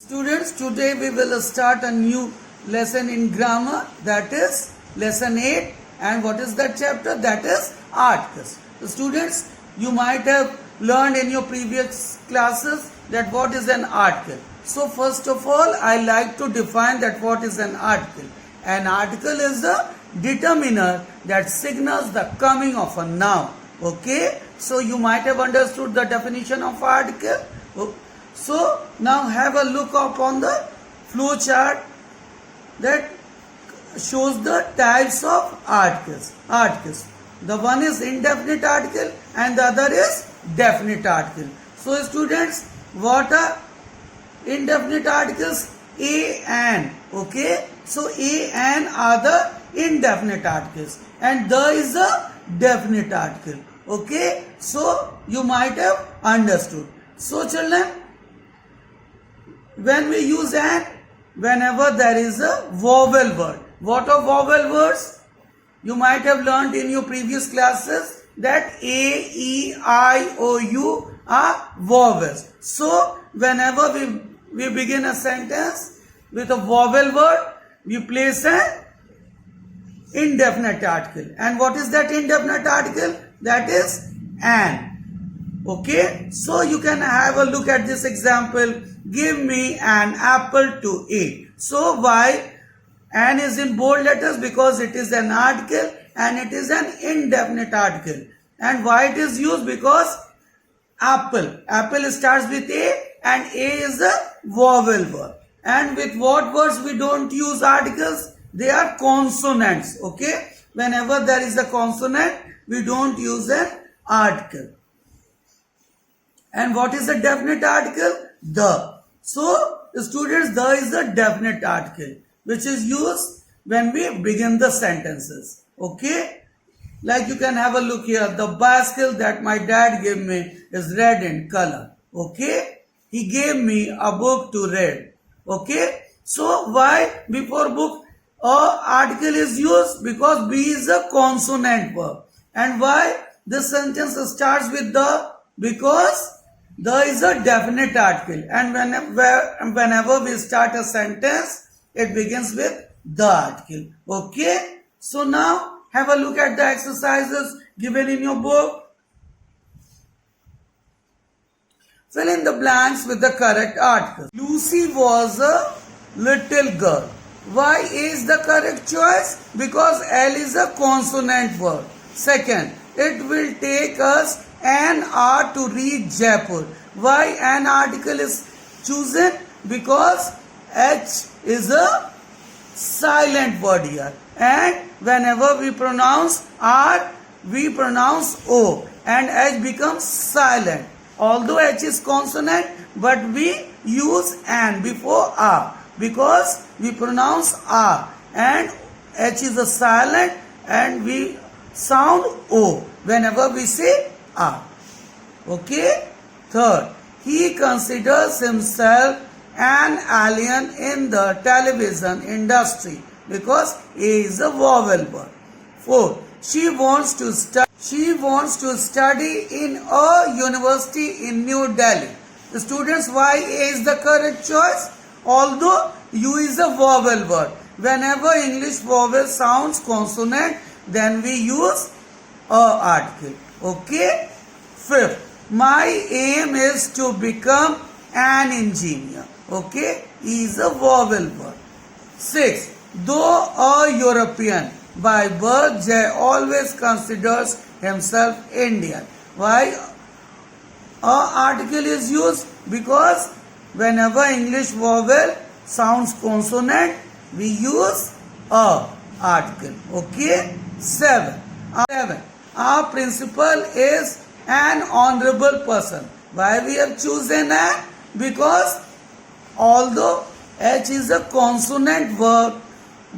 Students, today we will start a new lesson in grammar, that is lesson 8. And what is that chapter? That is articles. So students, you might have learned in your previous classes that what is an article. So first of all, I like to define that what is an article. An article is a determiner that signals the coming of a noun. Okay, so you might have understood the definition of article. So now have a look upon the flow chart that shows the types of articles. The one is indefinite article and the other is definite article. So students, what are indefinite articles? A and. Okay, so A and are the indefinite articles and the is a definite article. Okay, so you might have understood. So children, when we use an, whenever there is a vowel word. What are vowel words? You might have learned in your previous classes that A, E, I, O, U are vowels. So whenever we begin a sentence with a vowel word, we place an indefinite article. And what is that indefinite article? That is an. Okay, so you can have a look at this example. Give me an apple to eat. So why an is in bold letters? Because it is an article and it is an indefinite article. And why it is used? Because apple starts with A and A is a vowel word. And with what words we don't use articles? They are consonants. Okay, whenever there is a consonant, we don't use an article. And what is a definite article? The. So, students, the is a definite article which is used when we begin the sentences. Okay? Like you can have a look here. The bicycle that my dad gave me is red in color. Okay? He gave me a book to read. Okay? So, why before book article is used? Because B is a consonant verb. And why this sentence starts with the? Because the is a definite article and whenever we start a sentence, it begins with the article. Okay? So now have a look at the exercises given in your book. Fill in the blanks with the correct articles. Lucy was a little girl. Why is the correct choice? Because L is a consonant word. Second, it will take us an hour to reach Jaipur. Why an article is chosen? Because H is a silent word here. And whenever we pronounce R, we pronounce O. And H becomes silent. Although H is consonant, but we use an before R. Because we pronounce R. And H is a silent and we sound O whenever we say R. Okay? Third, he considers himself an alien in the television industry because A is a vowel word. Fourth, she wants to study in a university in New Delhi. The students, why A is the correct choice? Although U is a vowel word. Whenever English vowel sounds consonant, then we use a article. Okay? Fifth, my aim is to become an engineer. Okay? E is a vowel word. Sixth, though a European by birth, Jay always considers himself Indian. Why a article is used? Because whenever English vowel sounds consonant, we use a article. Okay? Seven, our principal is an honorable person. Why we have chosen an? Because although H is a consonant verb,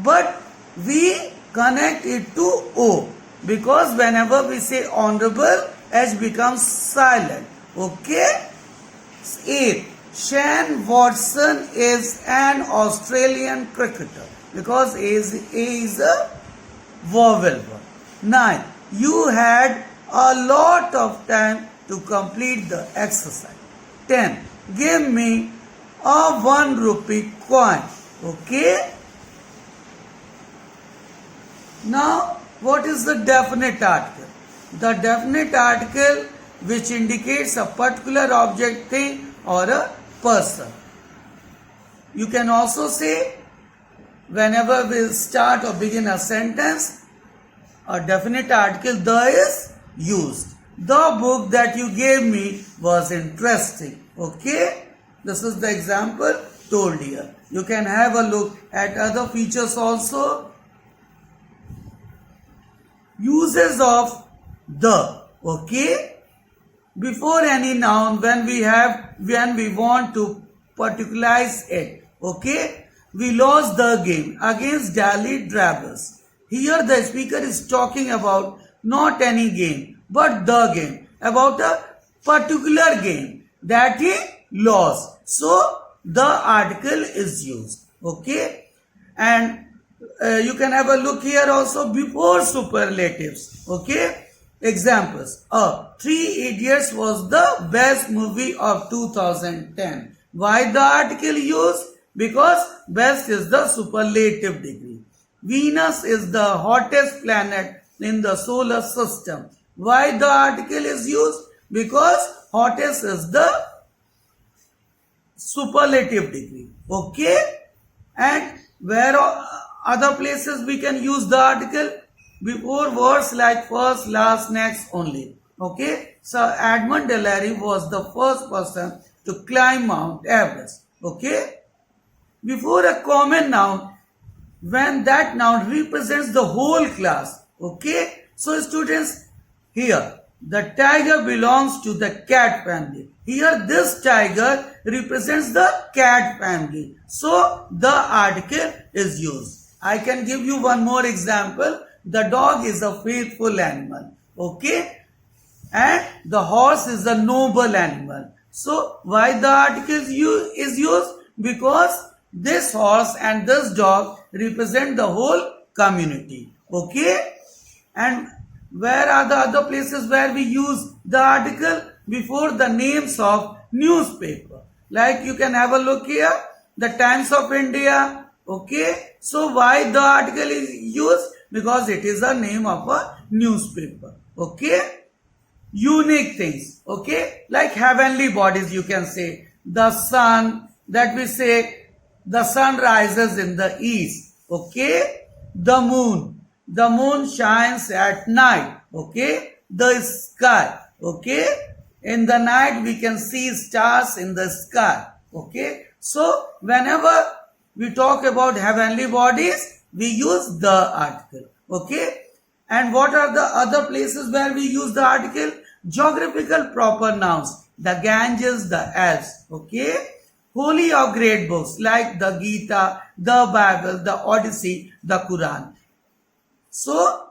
but we connect it to O. Because whenever we say honorable, H becomes silent. Okay? 8. Shane Watson is an Australian cricketer. Because A is a vowel verb. 9. You had a lot of time to complete the exercise. 10. Give me a 1 rupee coin. Okay. Now, what is the definite article? The definite article which indicates a particular object, thing or a person. You can also say, whenever we start or begin a sentence, a definite article the is used. The book that you gave me was interesting. Okay? This is the example told here. You can have a look at other features also. Uses of the. Okay? Before any noun, when we want to particularize it, okay, we lost the game against Delhi Dragons. Here the speaker is talking about not any game, but the game, about a particular game that he lost. So the article is used, okay, and you can have a look here also before superlatives, okay. Examples. Three Idiots was the best movie of 2010. Why the article used? Because best is the superlative degree. Venus is the hottest planet in the solar system. Why the article is used? Because hottest is the superlative degree. Okay? And where other places we can use the article? Before words like first, last, next only. Okay? So Edmund Hillary was the first person to climb Mount Everest. Okay? Before a common noun, when that noun represents the whole class. Okay? So students, here, the tiger belongs to the cat family. Here, this tiger represents the cat family. So, the article is used. I can give you one more example. The dog is a faithful animal. Okay? And the horse is a noble animal. So, why the article is used? Because this horse and this dog represent the whole community. Okay? And where are the other places where we use the article? Before the names of newspaper. Like you can have a look here. The Times of India. Okay? So why the article is used? Because it is a name of a newspaper. Okay? Unique things. Okay? Like heavenly bodies you can say. The sun, that we say the sun rises in the east. Okay? The moon. The moon shines at night. Okay? The sky. Okay? In the night we can see stars in the sky. Okay? So whenever we talk about heavenly bodies, we use the article. Okay? And what are the other places where we use the article? Geographical proper nouns. The Ganges, the Alps. Okay? Holy or great books like the Gita, the Bible, the Odyssey, the Quran. So,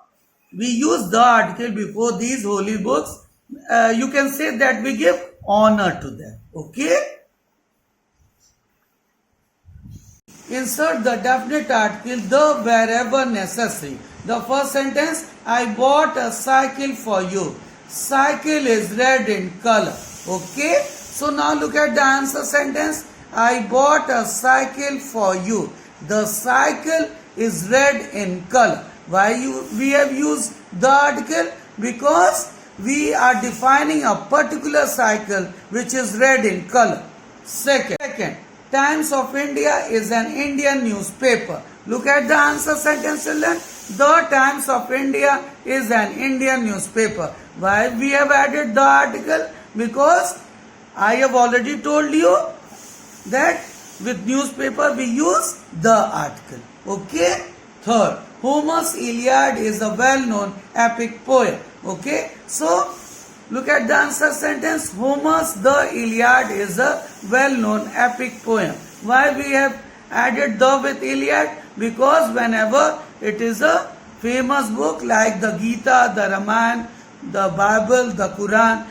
we use the article before these holy books. You can say that we give honor to them. Okay? Insert the definite article, the wherever necessary. The first sentence, I bought a cycle for you. Cycle is red in color. Okay? So now look at the answer sentence. I bought a cycle for you. The cycle is red in color. Why we have used the article? Because we are defining a particular cycle which is red in color. Second, Times of India is an Indian newspaper. Look at the answer sentence, children. The Times of India is an Indian newspaper. Why we have added the article? Because I have already told you that with newspaper we use the article. Okay? Third, Homer's Iliad is a well-known epic poem. Okay? So, look at the answer sentence. Homer's The Iliad is a well-known epic poem. Why we have added the with Iliad? Because whenever it is a famous book like the Gita, the Ramayana, the Bible, the Quran,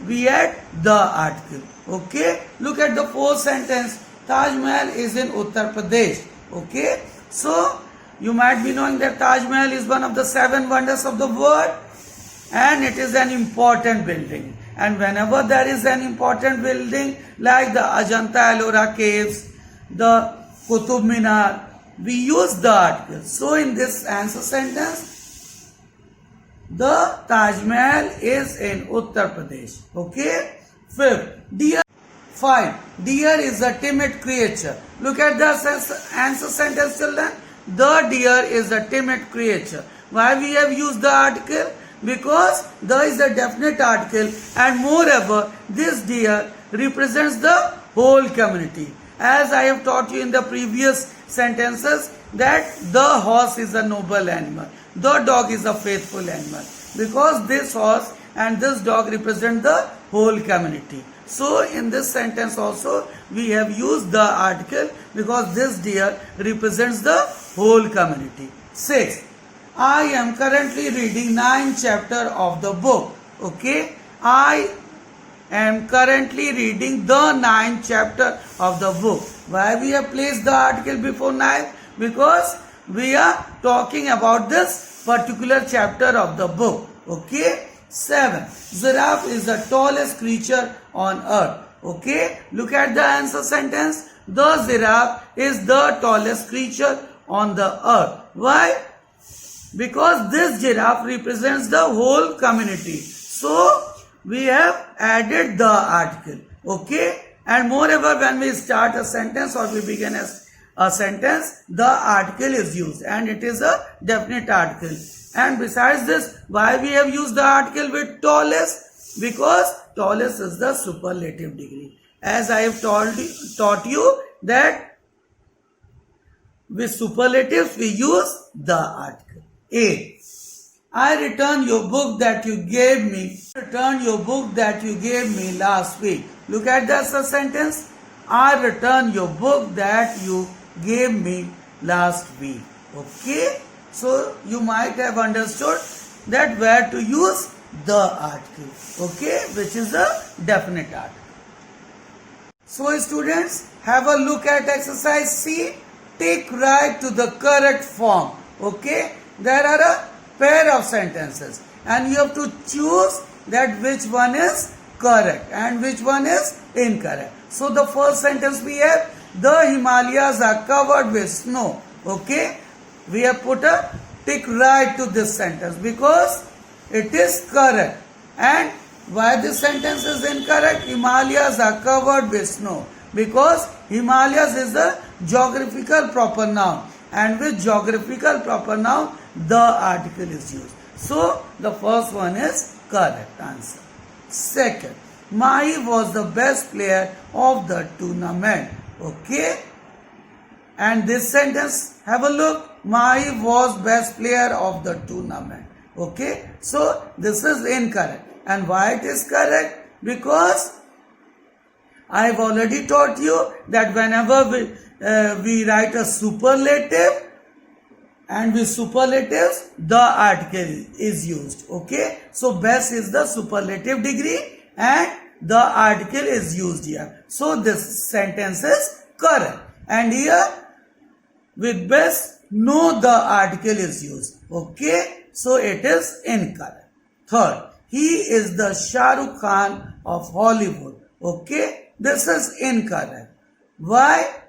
we add the article. Okay? Look at the fourth sentence. Taj Mahal is in Uttar Pradesh. Okay? So, you might be knowing that Taj Mahal is one of the 7 wonders of the world and it is an important building. And whenever there is an important building like the Ajanta Ellora caves, the Qutub Minar, we use the article. So in this answer sentence, the Taj Mahal is in Uttar Pradesh. Okay. Fifth, deer. 5. Deer is a timid creature. Look at the answer sentence, children. The deer is a timid creature. Why we have used the article? Because the is a definite article, and moreover, this deer represents the whole community. As I have taught you in the previous sentences, that the horse is a noble animal, the dog is a faithful animal, because this horse and this dog represent the whole community. So in this sentence also we have used the article because this deer represents the whole community. 6. I am currently reading 9th chapter of the book. Okay. I am currently reading the 9th chapter of the book. Why we have placed the article before 9th? Because we are talking about this particular chapter of the book. Okay. 7. Giraffe is the tallest creature on earth. Okay. Look at the answer sentence. The giraffe is the tallest creature on the earth. Why? Because this giraffe represents the whole community. So we have added the article. Okay. And moreover, when we start a sentence or we begin a sentence, the article is used, and it is a definite article. And besides this, why we have used the article with tallest? Because tallest is the superlative degree. As I have taught you that with superlatives we use the article. 8. I return your book that you gave me. Return your book that you gave me last week. Look at the sentence. I return your book that you gave me last week. Okay. So you might have understood that where to use the article. Okay. Which is a definite article. So students, have a look at exercise C. Take right to the correct form. Okay. There are a pair of sentences and you have to choose that which one is correct and which one is incorrect. So the first sentence we have, the Himalayas are covered with snow. Okay. We have put a tick right to this sentence because it is correct. And why this sentence is incorrect? Himalayas are covered with snow. Because Himalayas is a geographical proper noun. And with geographical proper noun, the article is used. So the first one is correct answer. Second, Mahi was the best player of the tournament. Okay. And this sentence, have a look. Mahi was best player of the tournament. Okay. So this is incorrect. And why it is correct? Because I have already taught you that whenever we write a superlative, and with superlatives, the article is used. Okay. So best is the superlative degree and the article is used here. So this sentence is correct. And here with best, no, the article is used. Okay. So it is incorrect. Third, he is the Shah Rukh Khan of Hollywood. Okay. This is incorrect. Why?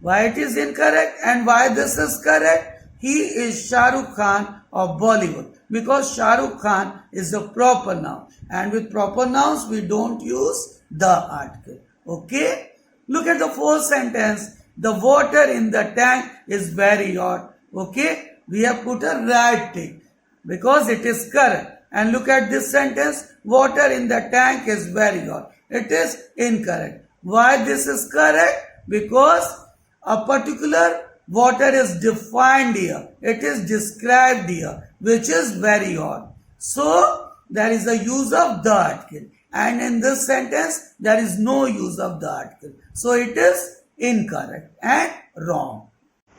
Why it is incorrect and why this is correct? He is Shah Rukh Khan of Bollywood. Because Shah Rukh Khan is a proper noun. And with proper nouns, we don't use the article. Okay. Look at the fourth sentence. The water in the tank is very hot. Okay. We have put a right tick because it is correct. And look at this sentence. Water in the tank is very hot. It is incorrect. Why this is correct? Because a particular water is defined here. It is described here, which is very hot. So there is a use of the article. And in this sentence, there is no use of the article. So it is incorrect and wrong.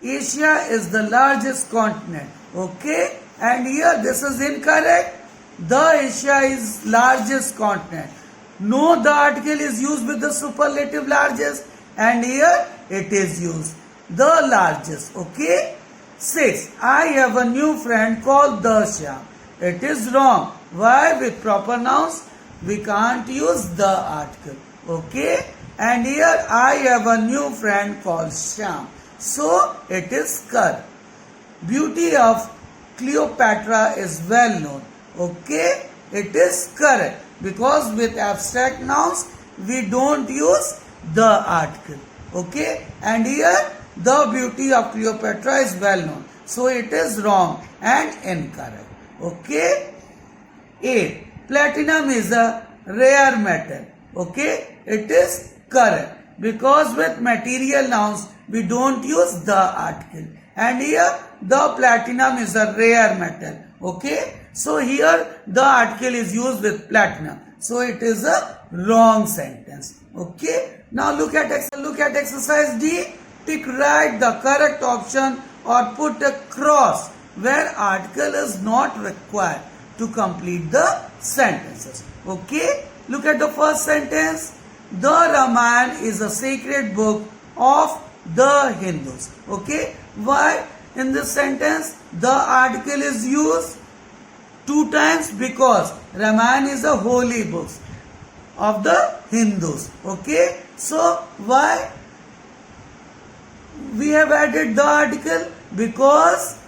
Asia is the largest continent. Okay. And here this is incorrect. The Asia is largest continent. No, the article is used with the superlative largest. And here it is used. The largest. Okay. 6. I have a new friend called Darshan. It is wrong. Why? With proper nouns, we can't use the article. Okay? And here I have a new friend called Shyam. So it is correct. Beauty of Cleopatra is well known. Okay? It is correct. Because with abstract nouns, we don't use the article. Okay? And here, the beauty of Cleopatra is well known. So it is wrong and incorrect. Okay? 8. Platinum is a rare metal. Okay? It is correct. Because with material nouns, we don't use the article. And here, the platinum is a rare metal. Okay? So here, the article is used with platinum. So it is a wrong sentence. Okay? Now look at exercise D. Tick right the correct option or put a cross where article is not required to complete the sentences. Okay? Look at the first sentence. The Ramayana is a sacred book of the Hindus. Okay? Why in this sentence the article is used 2 times? Because Ramayana is a holy book of the Hindus. Okay? So why we have added the article? Because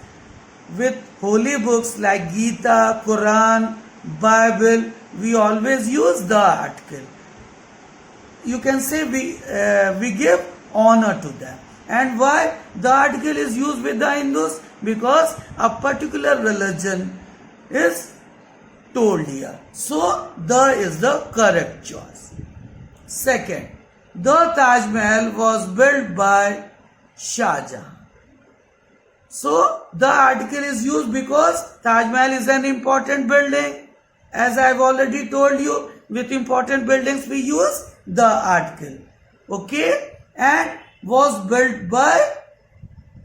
with holy books like Gita, Quran, Bible, we always use the article. You can say we give honor to them. And why the article is used with the Hindus? Because a particular religion is told here. So the is the correct choice. Second, the Taj Mahal was built by Shah Jahan. So the article is used because Taj Mahal is an important building. As I have already told you, with important buildings we use the article. Okay? And was built by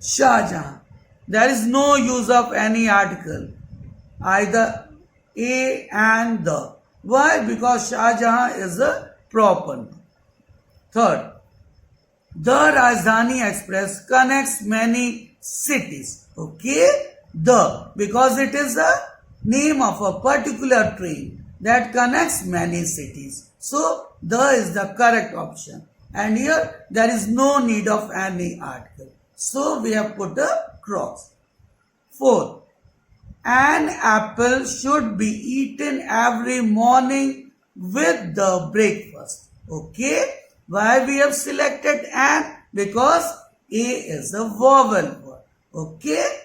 Shah Jahan. There is no use of any article, either a and the. Why? Because Shah Jahan is a proper noun. Third, the Rajdhani Express connects many cities. Okay? Because it is the name of a particular train that connects many cities. So, the is the correct option. And here, there is no need of any article. So, we have put a cross. Fourth, an apple should be eaten every morning with the breakfast. Okay? Why we have selected an? Because A is a vowel word. Okay?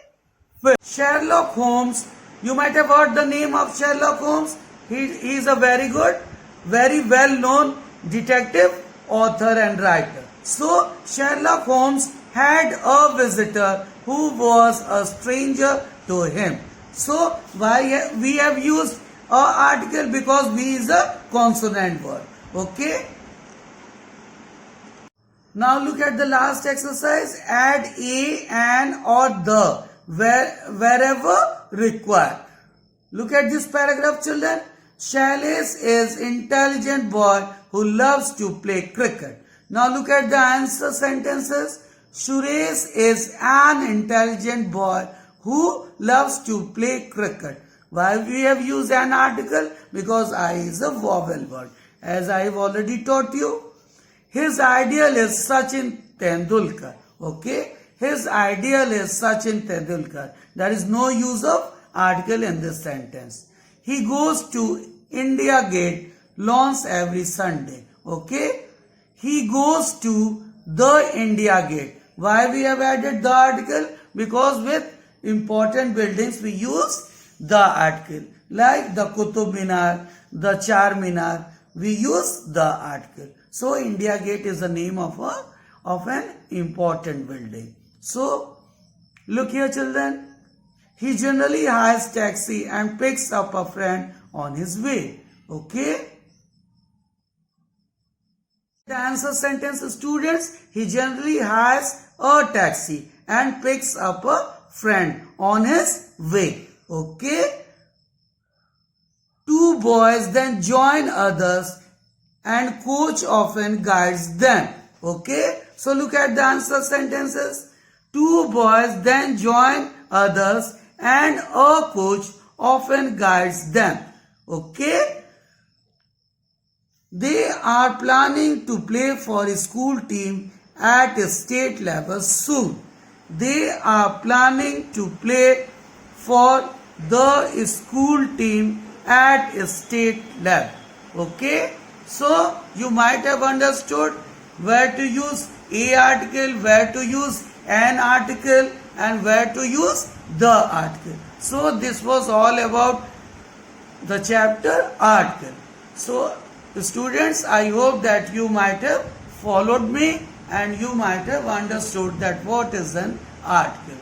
Fifth, Sherlock Holmes. You might have heard the name of Sherlock Holmes. He is a very good, very well known detective, author and writer. So, Sherlock Holmes had a visitor who was a stranger to him. So, why we have used a article? Because V is a consonant word. Okay? Now look at the last exercise. Add a, an or the wherever required. Look at this paragraph, children. Shailesh is intelligent boy who loves to play cricket. Now look at the answer sentences. Suresh is an intelligent boy who loves to play cricket. Why we have used an article? Because I is a vowel word. As I have already taught you. His ideal is Sachin Tendulkar. Okay? His ideal is Sachin Tendulkar. There is no use of article in this sentence. He goes to India Gate lawns every Sunday. Okay? He goes to the India Gate. Why we have added the article? Because with important buildings we use the article. Like the Qutub Minar, the Char Minar, we use the article. So India Gate is the name of an important building. So look here, children. He generally hires taxi and picks up a friend on his way. Okay? The answer sentence, students. He generally hires a taxi and picks up a friend on his way. Okay? Two boys then join others and coach often guides them. Okay? So look at the answer sentences. Two boys then join others and a coach often guides them. Okay? They are planning to play for a school team at a state level soon. They are planning to play for the school team at a state level. Okay, so you might have understood where to use a article, where to use an article, and where to use the article. So this was all about the chapter article. So students, I hope that you might have followed me and you might have understood that what is an article.